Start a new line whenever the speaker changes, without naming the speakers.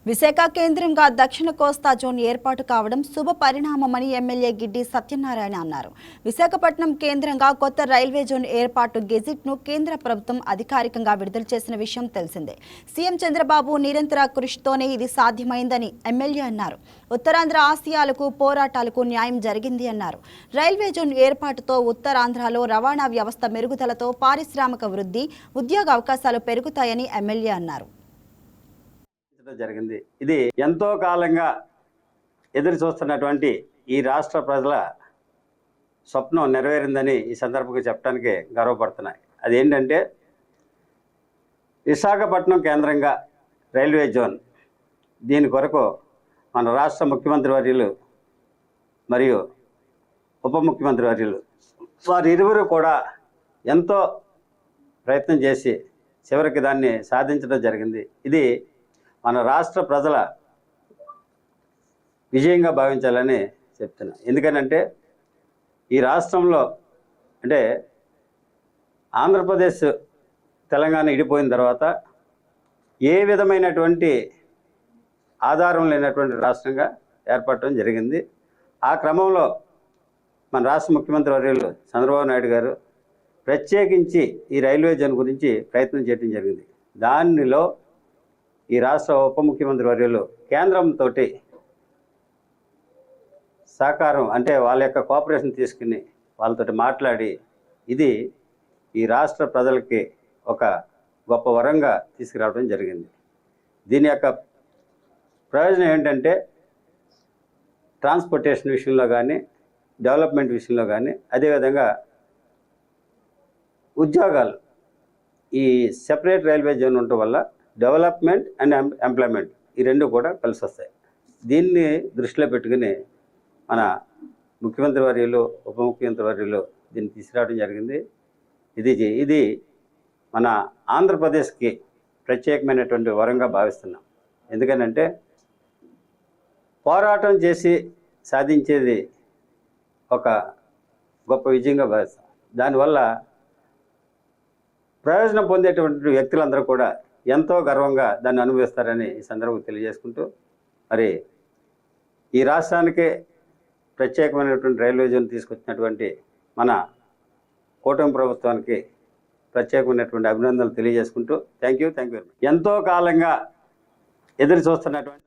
విశాఖ కేంద్రంగా దక్షిణ కోస్తా జోన్ ఏర్పాటు కావడం శుభ పరిణామమని ఎమ్మెల్యే గిడ్డి సత్యనారాయణ అన్నారు. విశాఖపట్నం కేంద్రంగా కొత్త రైల్వే జోన్ ఏర్పాటు గెజిట్ను కేంద్ర ప్రభుత్వం అధికారికంగా విడుదల చేసిన విషయం తెలిసిందే. సీఎం చంద్రబాబు నిరంతర కృషితోనే ఇది సాధ్యమైందని ఎమ్మెల్యే అన్నారు. ఉత్తరాంధ్ర ఆసియాలకు పోరాటాలకు న్యాయం జరిగింది అన్నారు. రైల్వే జోన్ ఏర్పాటుతో ఉత్తరాంధ్రలో రవాణా వ్యవస్థ మెరుగుదలతో పారిశ్రామిక వృద్ధి, ఉద్యోగ అవకాశాలు పెరుగుతాయని ఎమ్మెల్యే అన్నారు.
జరిగింది. ఇది ఎంతో కాలంగా ఎదురు చూస్తున్నటువంటి ఈ రాష్ట్ర ప్రజల స్వప్నం నెరవేరిందని ఈ సందర్భంగా చెప్పడానికి గర్వపడుతున్నాయి. అదేంటంటే విశాఖపట్నం కేంద్రంగా రైల్వే జోన్, దీని కొరకు మన రాష్ట్ర ముఖ్యమంత్రి వర్యులు మరియు ఉప ముఖ్యమంత్రి వర్యులు వారిరువురు కూడా ఎంతో ప్రయత్నం చేసి చివరికి దాన్ని సాధించడం జరిగింది. ఇది మన రాష్ట్ర ప్రజల విజయంగా భావించాలని చెప్తున్నా. ఎందుకనంటే ఈ రాష్ట్రంలో అంటే ఆంధ్రప్రదేశ్ తెలంగాణ ఇడిపోయిన తర్వాత ఏ విధమైనటువంటి ఆధారం లేనటువంటి రాష్ట్రంగా ఏర్పడటం జరిగింది. ఆ క్రమంలో మన రాష్ట్ర ముఖ్యమంత్రి వర్యులు చంద్రబాబు నాయుడు గారు ప్రత్యేకించి ఈ రైల్వే జోన్ గురించి ప్రయత్నం చేయడం జరిగింది. దానిలో ఈ రాష్ట్ర ఉప ముఖ్యమంత్రి వర్యులు కేంద్రంతో సహకారం అంటే వాళ్ళ యొక్క కోఆపరేషన్ తీసుకుని వాళ్ళతో మాట్లాడి ఇది ఈ రాష్ట్ర ప్రజలకి ఒక గొప్ప వరంగా తీసుకురావడం జరిగింది. దీని యొక్క ప్రయోజనం ఏంటంటే ట్రాన్స్పోర్టేషన్ విషయంలో కానీ, డెవలప్మెంట్ విషయంలో కానీ, అదేవిధంగా ఉద్యోగాలు ఈ సెపరేట్ రైల్వే జోన్ ఉండటం వల్ల డెవలప్మెంట్ అండ్ ఎంప్లాయ్మెంట్ ఈ రెండు కూడా కలిసి వస్తాయి. దీన్ని దృష్టిలో పెట్టుకుని మన ముఖ్యమంత్రి వర్యులు ఉప ముఖ్యమంత్రి వర్యులు దీన్ని తీసుకురావడం జరిగింది. ఇది మన ఆంధ్రప్రదేశ్కి ప్రత్యేకమైనటువంటి వరంగా భావిస్తున్నాం. ఎందుకనంటే పోరాటం చేసి సాధించేది ఒక గొప్ప విజయంగా భావిస్తాం. దానివల్ల ప్రయోజనం పొందేటువంటి వ్యక్తులందరూ కూడా ఎంతో గర్వంగా దాన్ని అనుభవిస్తారని ఈ సందర్భంగా తెలియజేసుకుంటూ, మరి ఈ రాష్ట్రానికి ప్రత్యేకమైనటువంటి రైల్వే జోన్ తీసుకొచ్చినటువంటి మన కూటమి ప్రభుత్వానికి ప్రత్యేకమైనటువంటి అభినందనలు తెలియజేసుకుంటూ థ్యాంక్ యూ వెరీ మచ్. ఎంతో కాలంగా ఎదురు చూస్తున్నటువంటి